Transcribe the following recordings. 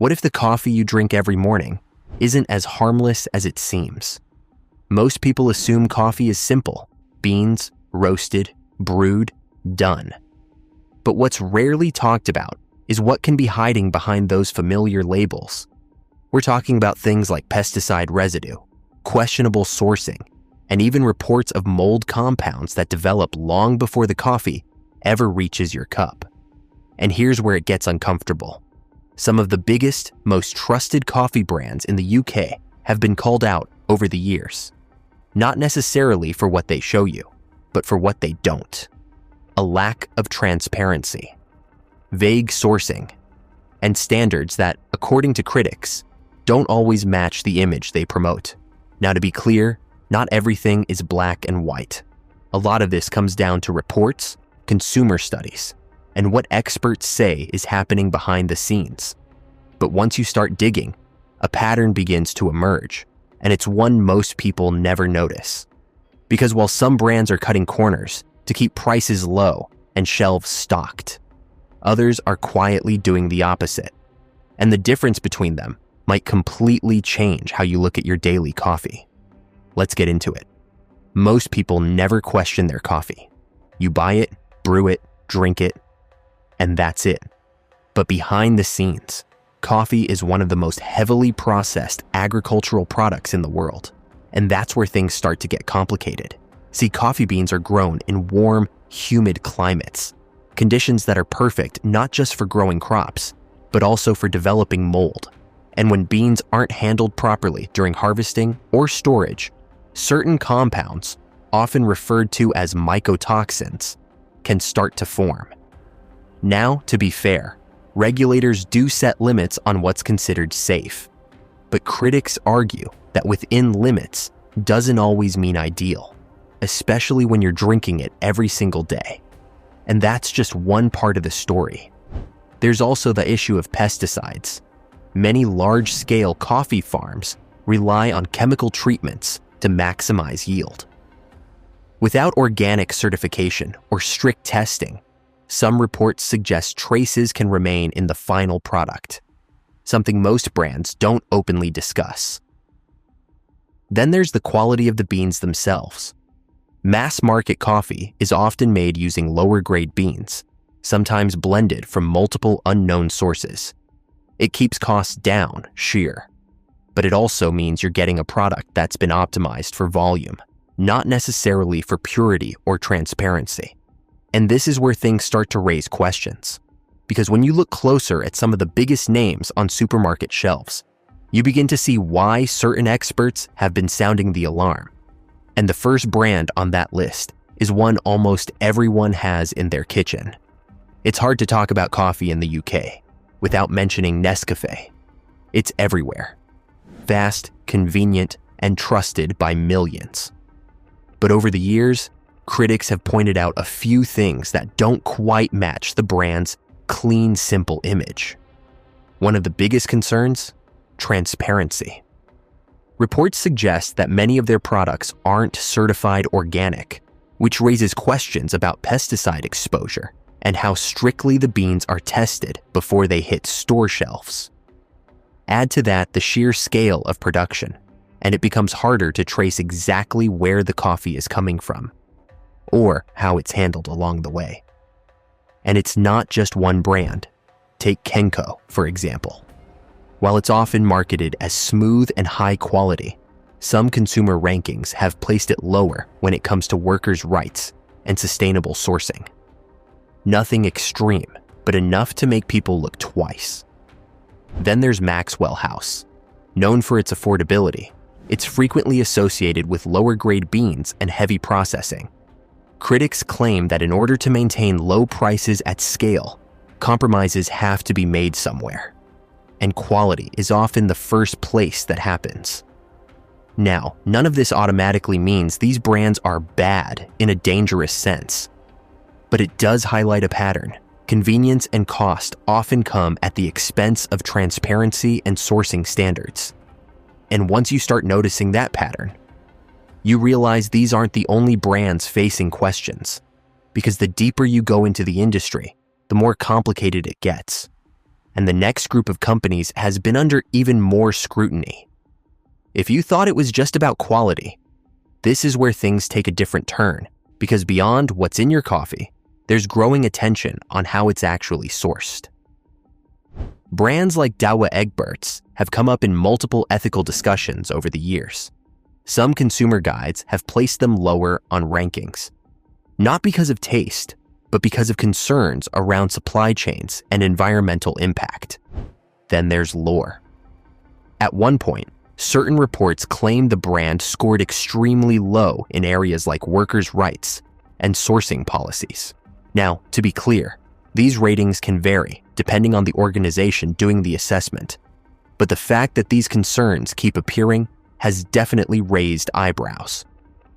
What if the coffee you drink every morning isn't as harmless as it seems? Most people assume coffee is simple: beans, roasted, brewed, done. But what's rarely talked about is what can be hiding behind those familiar labels. We're talking about things like pesticide residue, questionable sourcing, and even reports of mold compounds that develop long before the coffee ever reaches your cup. And here's where it gets uncomfortable. Some of the biggest, most trusted coffee brands in the UK have been called out over the years. Not necessarily for what they show you, but for what they don't. A lack of transparency, vague sourcing, and standards that, according to critics, don't always match the image they promote. Now, to be clear, not everything is black and white. A lot of this comes down to reports, consumer studies, and what experts say is happening behind the scenes. But once you start digging, a pattern begins to emerge, and it's one most people never notice. Because while some brands are cutting corners to keep prices low and shelves stocked, others are quietly doing the opposite. And the difference between them might completely change how you look at your daily coffee. Let's get into it. Most people never question their coffee. You buy it, brew it, drink it, and that's it. But behind the scenes, coffee is one of the most heavily processed agricultural products in the world. And that's where things start to get complicated. See, coffee beans are grown in warm, humid climates, conditions that are perfect not just for growing crops, but also for developing mold. And when beans aren't handled properly during harvesting or storage, certain compounds, often referred to as mycotoxins, can start to form. Now, to be fair, regulators do set limits on what's considered safe. But critics argue that within limits doesn't always mean ideal, especially when you're drinking it every single day. And that's just one part of the story. There's also the issue of pesticides. Many large-scale coffee farms rely on chemical treatments to maximize yield. Without organic certification or strict testing, some reports suggest traces can remain in the final product, something most brands don't openly discuss. Then there's the quality of the beans themselves. Mass-market coffee is often made using lower-grade beans, sometimes blended from multiple unknown sources. It keeps costs down, sure, but it also means you're getting a product that's been optimized for volume, not necessarily for purity or transparency. And this is where things start to raise questions. Because when you look closer at some of the biggest names on supermarket shelves, you begin to see why certain experts have been sounding the alarm. And the first brand on that list is one almost everyone has in their kitchen. It's hard to talk about coffee in the UK without mentioning Nescafe. It's everywhere. Fast, convenient, and trusted by millions. But over the years, critics have pointed out a few things that don't quite match the brand's clean, simple image. One of the biggest concerns? Transparency. Reports suggest that many of their products aren't certified organic, which raises questions about pesticide exposure and how strictly the beans are tested before they hit store shelves. Add to that the sheer scale of production, and it becomes harder to trace exactly where the coffee is coming from, or how it's handled along the way. And it's not just one brand. Take Kenco, for example. While it's often marketed as smooth and high quality, some consumer rankings have placed it lower when it comes to workers' rights and sustainable sourcing. Nothing extreme, but enough to make people look twice. Then there's Maxwell House. Known for its affordability, it's frequently associated with lower-grade beans and heavy processing. Critics claim that in order to maintain low prices at scale, compromises have to be made somewhere. And quality is often the first place that happens. Now, none of this automatically means these brands are bad in a dangerous sense. But it does highlight a pattern. Convenience and cost often come at the expense of transparency and sourcing standards. And once you start noticing that pattern, you realize these aren't the only brands facing questions, because the deeper you go into the industry, the more complicated it gets. and the next group of companies has been under even more scrutiny. If you thought it was just about quality, this is where things take a different turn, because beyond what's in your coffee, there's growing attention on how it's actually sourced. Brands like Dawa Egberts have come up in multiple ethical discussions over the years. Some consumer guides have placed them lower on rankings, not because of taste, but because of concerns around supply chains and environmental impact. Then there's lore. At one point, certain reports claimed the brand scored extremely low in areas like workers' rights and sourcing policies. Now, to be clear, these ratings can vary depending on the organization doing the assessment, but the fact that these concerns keep appearing has definitely raised eyebrows,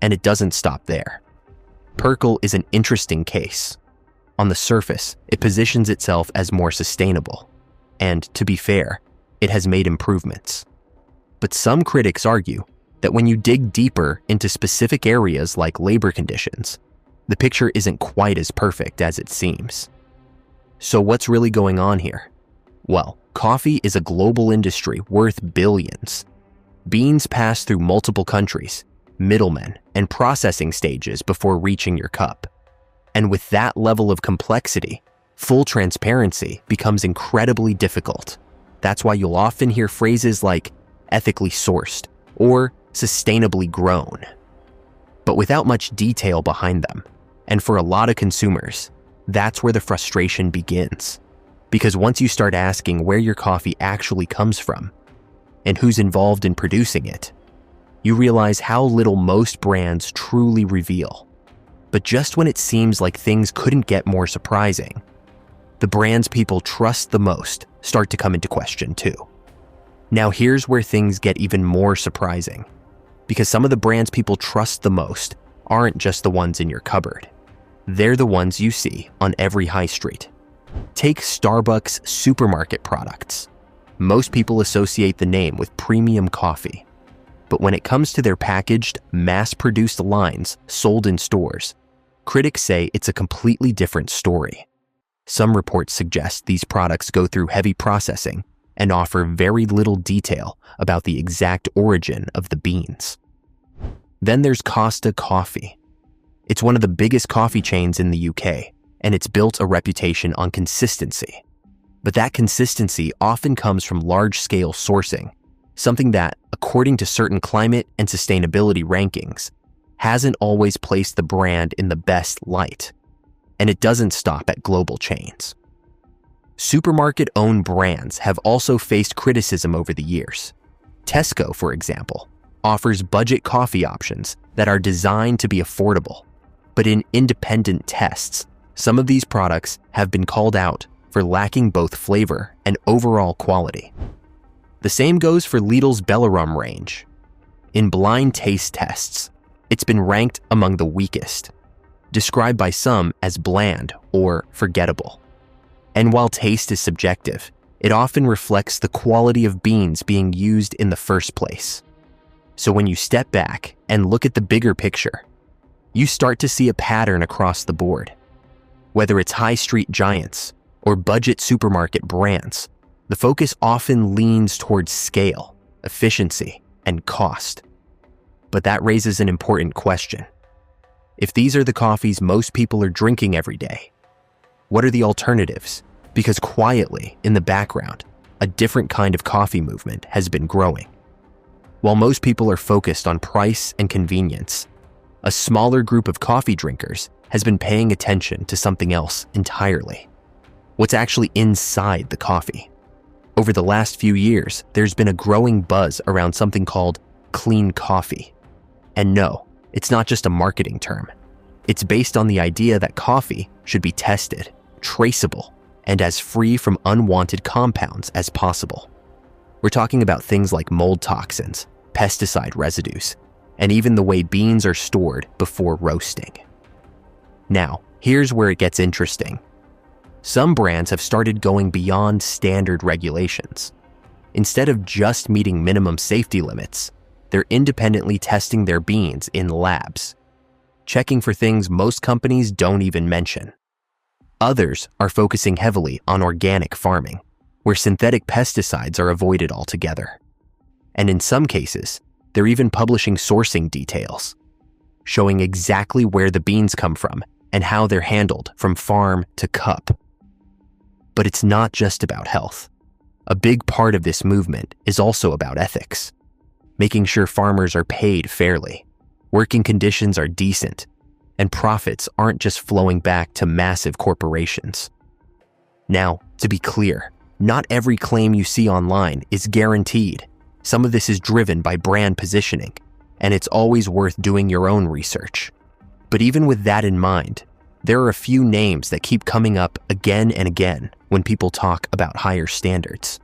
and it doesn't stop there. Perkle is an interesting case. On the surface, it positions itself as more sustainable, and to be fair, it has made improvements. But some critics argue that when you dig deeper into specific areas like labor conditions, the picture isn't quite as perfect as it seems. So what's really going on here? Well, coffee is a global industry worth billions. Beans pass through multiple countries, middlemen, and processing stages before reaching your cup. And with that level of complexity, full transparency becomes incredibly difficult. That's why you'll often hear phrases like ethically sourced or sustainably grown, but without much detail behind them. And for a lot of consumers, that's where the frustration begins. Because once you start asking where your coffee actually comes from and who's involved in producing it, you realize how little most brands truly reveal. But just when it seems like things couldn't get more surprising, the brands people trust the most start to come into question too. Now here's where things get even more surprising, because some of the brands people trust the most aren't just the ones in your cupboard. They're the ones you see on every high street. Take Starbucks supermarket products. Most people associate the name with premium coffee, but when it comes to their packaged, mass-produced lines sold in stores, critics say it's a completely different story. Some reports suggest these products go through heavy processing and offer very little detail about the exact origin of the beans. Then there's Costa Coffee. It's one of the biggest coffee chains in the UK, and it's built a reputation on consistency. But that consistency often comes from large-scale sourcing, something that, according to certain climate and sustainability rankings, hasn't always placed the brand in the best light. And it doesn't stop at global chains. Supermarket-owned brands have also faced criticism over the years. Tesco, for example, offers budget coffee options that are designed to be affordable. But in independent tests, some of these products have been called out for lacking both flavor and overall quality. The same goes for Lidl's Belarum range. In blind taste tests, it's been ranked among the weakest, described by some as bland or forgettable. And while taste is subjective, it often reflects the quality of beans being used in the first place. So when you step back and look at the bigger picture, you start to see a pattern across the board. Whether it's high street giants or budget supermarket brands, the focus often leans towards scale, efficiency, and cost. But that raises an important question. If these are the coffees most people are drinking every day, what are the alternatives? Because quietly, in the background, a different kind of coffee movement has been growing. While most people are focused on price and convenience, a smaller group of coffee drinkers has been paying attention to something else entirely. What's actually inside the coffee? Over the last few years, there's been a growing buzz around something called clean coffee. And no, it's not just a marketing term. It's based on the idea that coffee should be tested, traceable, and as free from unwanted compounds as possible. We're talking about things like mold toxins, pesticide residues, and even the way beans are stored before roasting. Now, here's where it gets interesting. Some brands have started going beyond standard regulations. Instead of just meeting minimum safety limits, they're independently testing their beans in labs, checking for things most companies don't even mention. Others are focusing heavily on organic farming, where synthetic pesticides are avoided altogether. And in some cases, they're even publishing sourcing details, showing exactly where the beans come from and how they're handled from farm to cup. But it's not just about health. A big part of this movement is also about ethics, making sure farmers are paid fairly, working conditions are decent, and profits aren't just flowing back to massive corporations. Now, to be clear, not every claim you see online is guaranteed. Some of this is driven by brand positioning, and it's always worth doing your own research. But even with that in mind, there are a few names that keep coming up again and again when people talk about higher standards.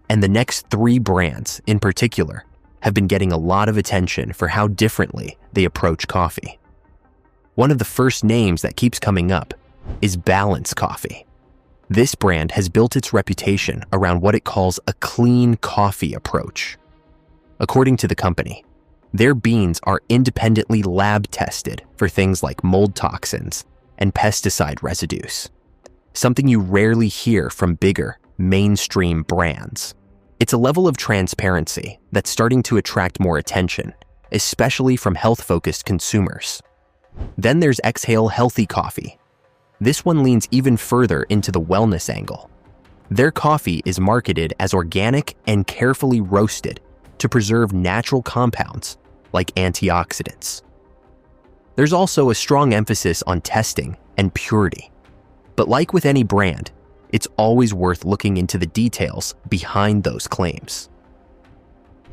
And the next 3 brands, in particular, have been getting a lot of attention for how differently they approach coffee. One of the first names that keeps coming up is Balance Coffee. This brand has built its reputation around what it calls a clean coffee approach. According to the company, their beans are independently lab tested for things like mold toxins and pesticide residues, something you rarely hear from bigger, mainstream brands. It's a level of transparency that's starting to attract more attention, especially from health-focused consumers. Then there's Exhale Healthy Coffee. This one leans even further into the wellness angle. Their coffee is marketed as organic and carefully roasted to preserve natural compounds like antioxidants. There's also a strong emphasis on testing and purity. But like with any brand, it's always worth looking into the details behind those claims.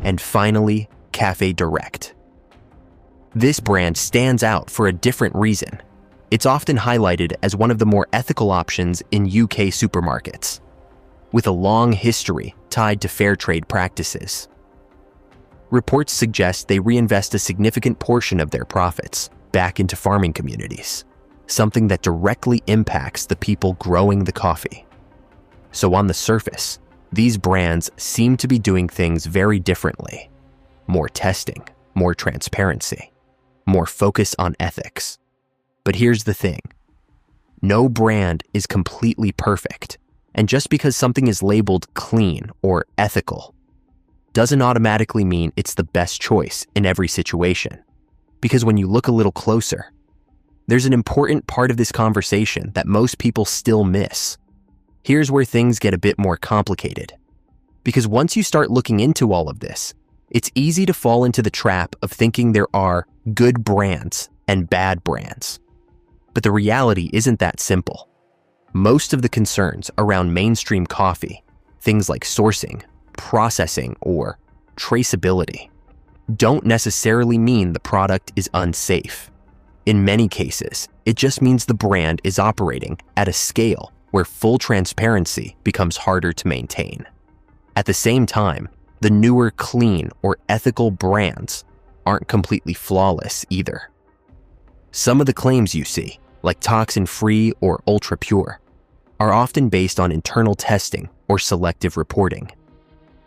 And finally, Cafe Direct. This brand stands out for a different reason. It's often highlighted as one of the more ethical options in UK supermarkets, with a long history tied to fair trade practices. Reports suggest they reinvest a significant portion of their profits back into farming communities, something that directly impacts the people growing the coffee. So on the surface, these brands seem to be doing things very differently. More testing, more transparency, more focus on ethics. But here's the thing. No brand is completely perfect, and just because something is labeled clean or ethical doesn't automatically mean it's the best choice in every situation. Because when you look a little closer, there's an important part of this conversation that most people still miss. Here's where things get a bit more complicated. Because once you start looking into all of this, it's easy to fall into the trap of thinking there are good brands and bad brands. But the reality isn't that simple. Most of the concerns around mainstream coffee, things like sourcing, processing, or traceability, don't necessarily mean the product is unsafe. In many cases, it just means the brand is operating at a scale where full transparency becomes harder to maintain. At the same time, the newer clean or ethical brands aren't completely flawless either. Some of the claims you see, like toxin-free or ultra-pure, are often based on internal testing or selective reporting.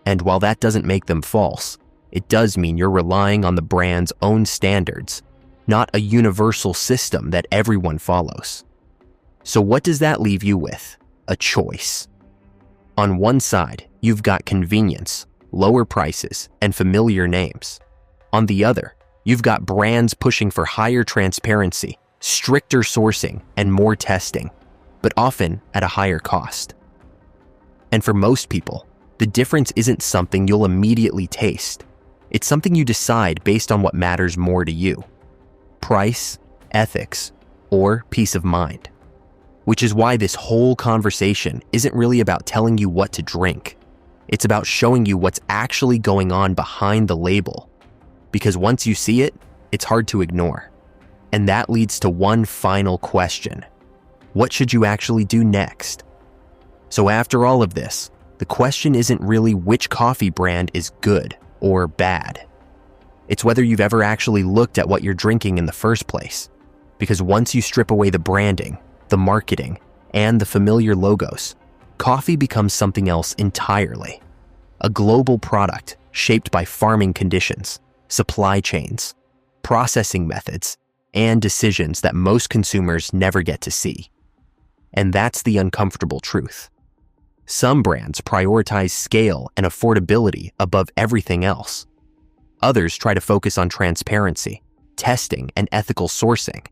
And while that doesn't make them false, it does mean you're relying on the brand's own standards, not a universal system that everyone follows. So what does that leave you with? A choice. On one side, you've got convenience, lower prices, and familiar names. On the other, you've got brands pushing for higher transparency, stricter sourcing, and more testing, but often at a higher cost. And for most people, the difference isn't something you'll immediately taste. It's something you decide based on what matters more to you: price, ethics, or peace of mind. Which is why this whole conversation isn't really about telling you what to drink. It's about showing you what's actually going on behind the label. Because once you see it, it's hard to ignore. And that leads to one final question. What should you actually do next? So after all of this, the question isn't really which coffee brand is good or bad. It's whether you've ever actually looked at what you're drinking in the first place. Because once you strip away the branding, the marketing, and the familiar logos, coffee becomes something else entirely. A global product shaped by farming conditions, supply chains, processing methods, and decisions that most consumers never get to see. And that's the uncomfortable truth. Some brands prioritize scale and affordability above everything else. Others try to focus on transparency, testing, and ethical sourcing.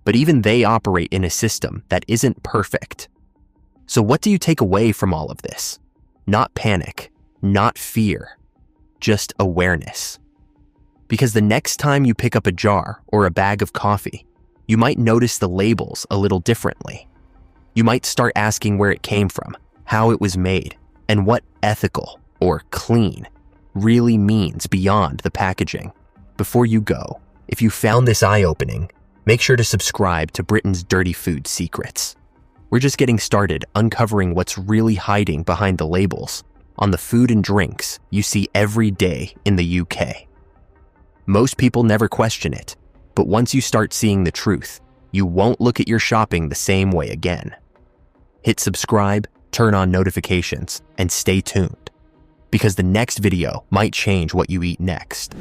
But even they operate in a system that isn't perfect. So what do you take away from all of this? Not panic, not fear, just awareness. Because the next time you pick up a jar or a bag of coffee, you might notice the labels a little differently. You might start asking where it came from, how it was made, and what ethical or clean really means beyond the packaging. Before you go, if you found this eye-opening, make sure to subscribe to Britain's Dirty Food Secrets. We're just getting started uncovering what's really hiding behind the labels on the food and drinks you see every day in the UK. Most people never question it, but once you start seeing the truth, you won't look at your shopping the same way again. Hit subscribe, turn on notifications, and stay tuned, because the next video might change what you eat next.